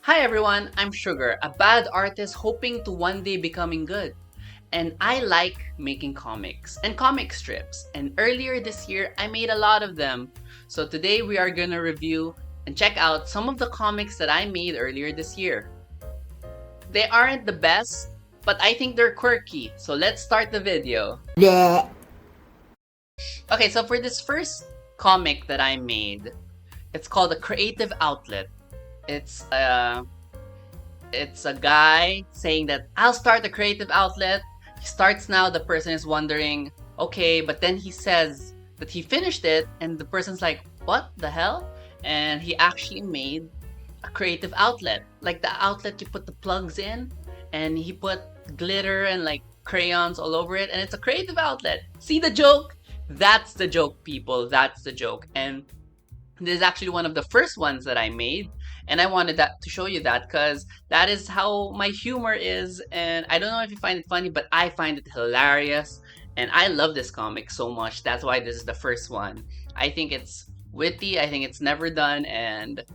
Hi everyone, I'm Sugar, a bad artist hoping to one day becoming good. And I like making comics and comic strips. And earlier this year, I made a lot of them. So today we are gonna review and check out some of the comics that I made earlier this year. They aren't the best, but I think they're quirky. So let's start the video. Bleh. Okay, so for this first comic that I made, it's called a creative outlet. It's a guy saying that I'll start a creative outlet. He starts now, the person is wondering, okay, but then he says that he finished it, and the person's like, what the hell? And he actually made a creative outlet. Like the outlet you put the plugs in, and he put glitter and like crayons all over it, and it's a creative outlet. See the joke? That's the joke, people. That's the joke. And this is actually one of the first ones that I made, and I wanted that to show you that because that is how my humor is. And I don't know if you find it funny, but I find it hilarious, and I love this comic so much. That's why this is the first one. I think it's witty. I think it's never done, and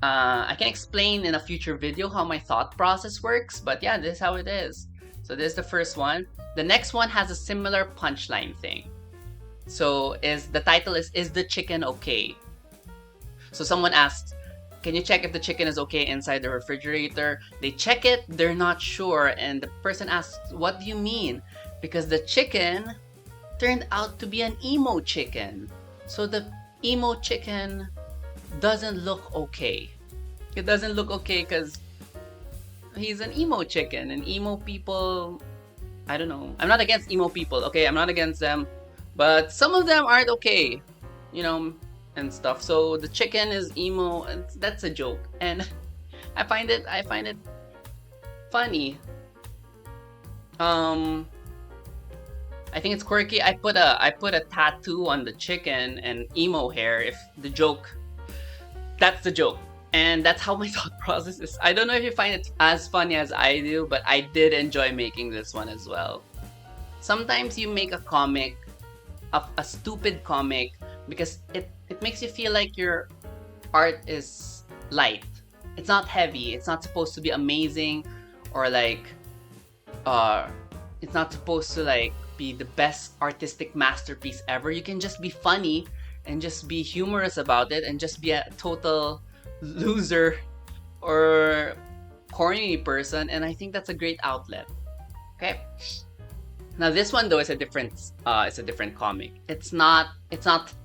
I can explain in a future video how my thought process works. But yeah, this is how it is. So this is the first one. The next one has a similar punchline thing. So is the title is the chicken okay? So someone asks, can you check if the chicken is okay inside the refrigerator? They check it, they're not sure, and the person asks, what do you mean? Because the chicken turned out to be an emo chicken. So the emo chicken doesn't look okay. It doesn't look okay because he's an emo chicken, and emo people, I don't know. I'm not against emo people, okay? I'm not against them. But some of them aren't okay, you know, and stuff. So the chicken is emo, and that's a joke. And I find it funny. I think it's quirky. I put a tattoo on the chicken and emo hair. If the joke, that's the joke. And that's how my thought process is. I don't know if you find it as funny as I do, but I did enjoy making this one as well. Sometimes you make a comic, a stupid comic, because it makes you feel like your art is light. It's not heavy. It's not supposed to be amazing, or like it's not supposed to like be the best artistic masterpiece ever. You can just be funny and just be humorous about it and just be a total loser or corny person, and I think that's a great outlet. Okay. Now this one though is a different comic. It's not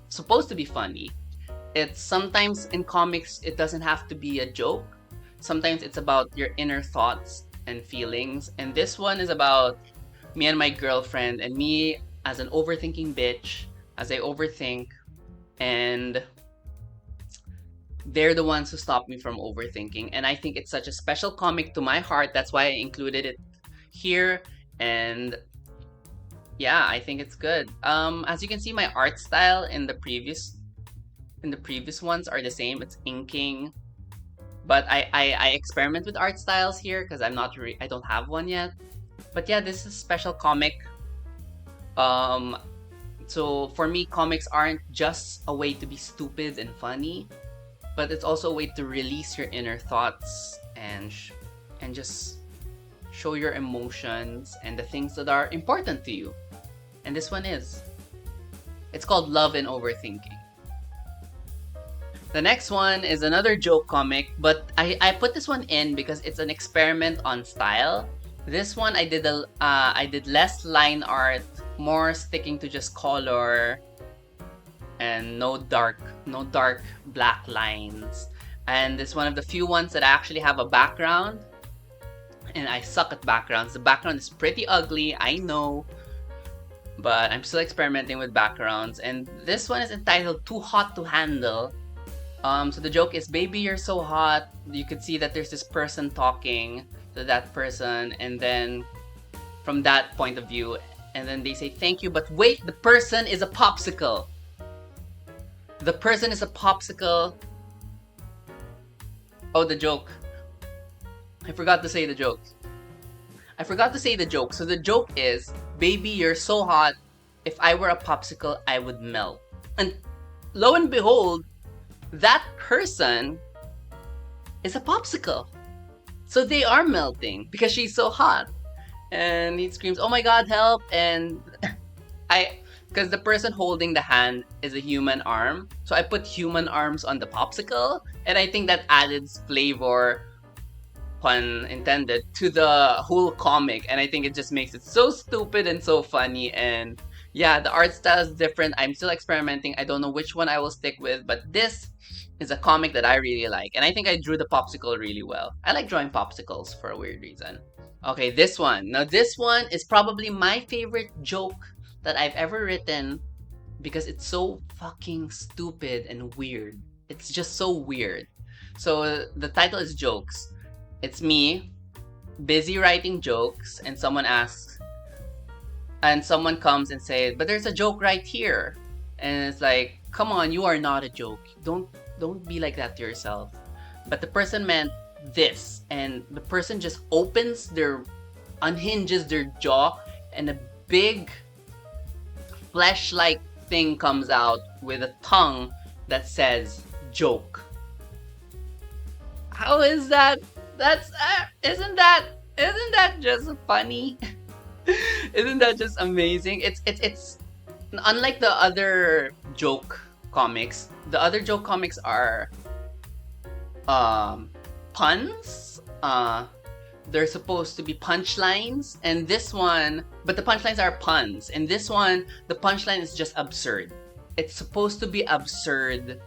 supposed to be funny. It's sometimes in comics it doesn't have to be a joke. Sometimes it's about your inner thoughts and feelings. And this one is about me and my girlfriend, and me as an overthinking bitch, as I overthink, and they're the ones who stop me from overthinking. And I think it's such a special comic to my heart. That's why I included it here. And yeah, I think it's good. As you can see, my art style in the previous ones are the same. It's inking, but I experiment with art styles here because I don't have one yet. But yeah, this is a special comic. So for me, comics aren't just a way to be stupid and funny, but it's also a way to release your inner thoughts and just show your emotions and the things that are important to you. And this one is. It's called Love and Overthinking. The next one is another joke comic, but I put this one in because it's an experiment on style. This one I did less line art, more sticking to just color and no dark black lines. And it's one of the few ones that actually have a background. And I suck at backgrounds. The background is pretty ugly, I know, but I'm still experimenting with backgrounds. And this one is entitled Too Hot to Handle. So the joke is, baby, you're so hot. You could see that there's this person talking to that person, and then from that point of view, and then they say thank you, but wait, the person is a popsicle. The person is a popsicle. Oh, the joke. I forgot to say the joke. So the joke is, baby, you're so hot. If I were a popsicle, I would melt. And lo and behold, that person is a popsicle. So they are melting because she's so hot. And he screams, "Oh my god, help!" And I, because the person holding the hand is a human arm, so I put human arms on the popsicle, and I think that added flavor, pun intended, to the whole comic, and I think it just makes it so stupid and so funny. And yeah, the art style is different. I'm still experimenting. I don't know which one I will stick with, but this is a comic that I really like, and I think I drew the popsicle really well. I like drawing popsicles for a weird reason. Okay, this one. Now, this one is probably my favorite joke that I've ever written because it's so fucking stupid and weird. It's just so weird. So, the title is Jokes. It's me, busy writing jokes, and someone comes and says, "But there's a joke right here." And it's like, "Come on, you are not a joke. Don't be like that to yourself." But the person meant this, and the person just unhinges their jaw, and a big flesh-like thing comes out with a tongue that says joke. How is that? That's isn't that just funny? Isn't that just amazing? It's unlike the other joke comics. The other joke comics are puns. They're supposed to be punchlines, and this one, but the punchlines are puns. And this one, the punchline is just absurd. It's supposed to be absurd.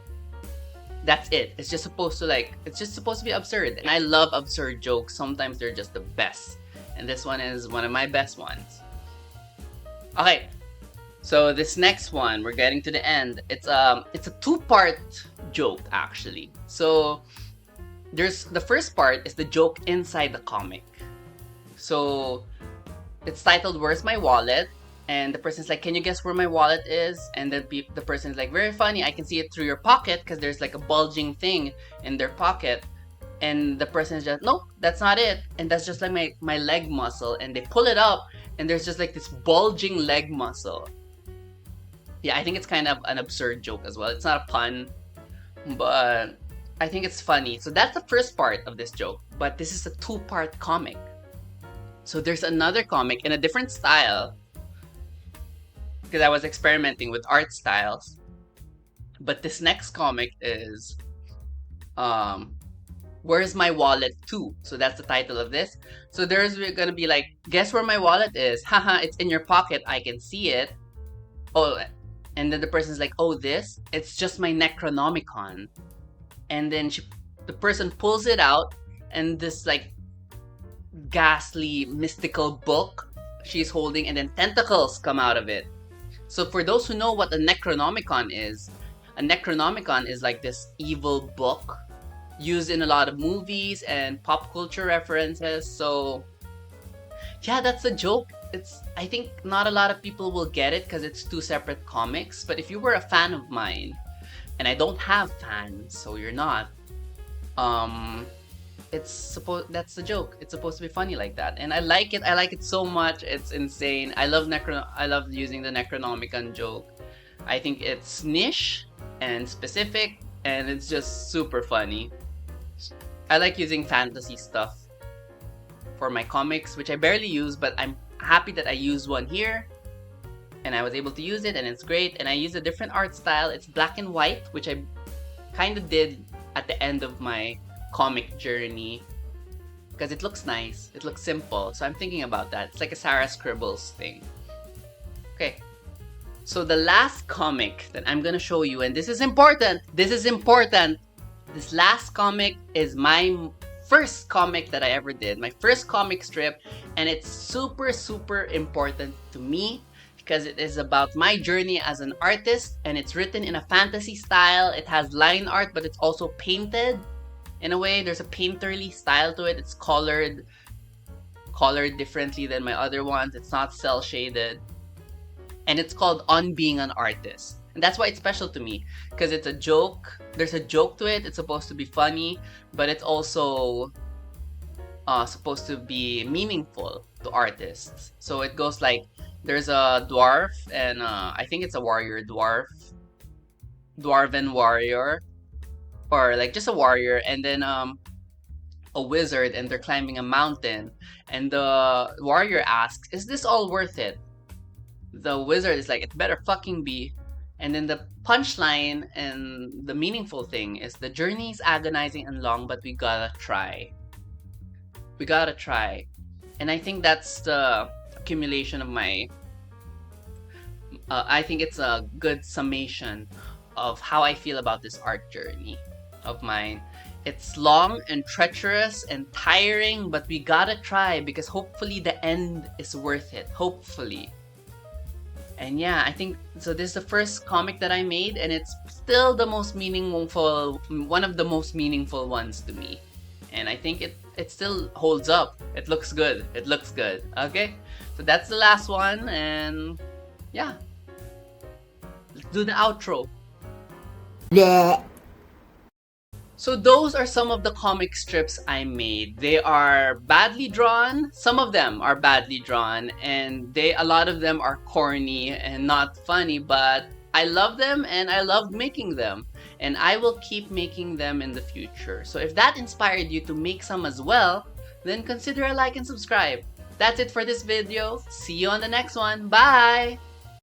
That's it. It's just supposed to be absurd. And I love absurd jokes. Sometimes they're just the best. And this one is one of my best ones. Okay. So this next one, we're getting to the end. It's a two-part joke actually. So there's the first part is the joke inside the comic. So it's titled "Where's My Wallet?" And the person's like, "Can you guess where my wallet is?" And then the person's like, "Very funny, I can see it through your pocket," because there's like a bulging thing in their pocket. And the person is just, "Nope, that's not it. And that's just like my leg muscle." And they pull it up, and there's just like this bulging leg muscle. Yeah, I think it's kind of an absurd joke as well. It's not a pun, but I think it's funny. So that's the first part of this joke. But this is a two-part comic. So there's another comic in a different style, because I was experimenting with art styles. But this next comic is "Where's My Wallet 2?" So that's the title of this. So there's gonna be like, "Guess where my wallet is? Haha, it's in your pocket, I can see it." Oh, and then the person's like, "Oh, this? It's just my Necronomicon." And then the person pulls it out, and this like ghastly mystical book she's holding, and then tentacles come out of it. So for those who know what a Necronomicon is, a Necronomicon is like this evil book used in a lot of movies and pop culture references. So yeah, that's a joke. I think not a lot of people will get it because it's two separate comics. But if you were a fan of mine, and I don't have fans, so you're not, that's the joke. It's supposed to be funny like that, and I like it. I like it so much. It's insane. I love using the Necronomicon joke. I think it's niche and specific, and it's just super funny. I like using fantasy stuff for my comics, which I barely use, but I'm happy that I used one here, and I was able to use it, and it's great. And I use a different art style. It's black and white, which I kind of did at the end of my comic journey because it looks nice. It looks simple. So I'm thinking about that. It's like a Sarah Scribbles thing. Okay. So the last comic that I'm gonna show you, and this is important. This last comic is my first comic that I ever did. My first comic strip, and it's super, super important to me because it is about my journey as an artist, and it's written in a fantasy style. It has line art, but it's also painted. In a way, there's a painterly style to it. It's colored differently than my other ones. It's not cel shaded. And it's called "On Being an Artist." And that's why it's special to me, because it's a joke. There's a joke to it. It's supposed to be funny, but it's also supposed to be meaningful to artists. So it goes like, there's a dwarf, and I think it's a warrior dwarven warrior, or like just a warrior, and then a wizard and they're climbing a mountain, and the warrior asks, "Is this all worth it?" The wizard is like, "It better fucking be." And then the punchline and the meaningful thing is, the journey is agonizing and long, but we gotta try. We gotta try. And I think that's the accumulation of my. I think it's a good summation of how I feel about this art journey of mine. It's long and treacherous and tiring, but we gotta try because hopefully the end is worth it. Hopefully. And yeah, I think so. This is the first comic that I made, and it's still the most meaningful, one of the most meaningful ones to me. And I think it still holds up. It looks good. It looks good. Okay, so that's the last one, and yeah, let's do the outro. Bleh. So those are some of the comic strips I made. They are badly drawn. Some of them are badly drawn, and a lot of them are corny and not funny, but I love them and I love making them, and I will keep making them in the future. So if that inspired you to make some as well, then consider a like and subscribe. That's it for this video. See you on the next one. Bye!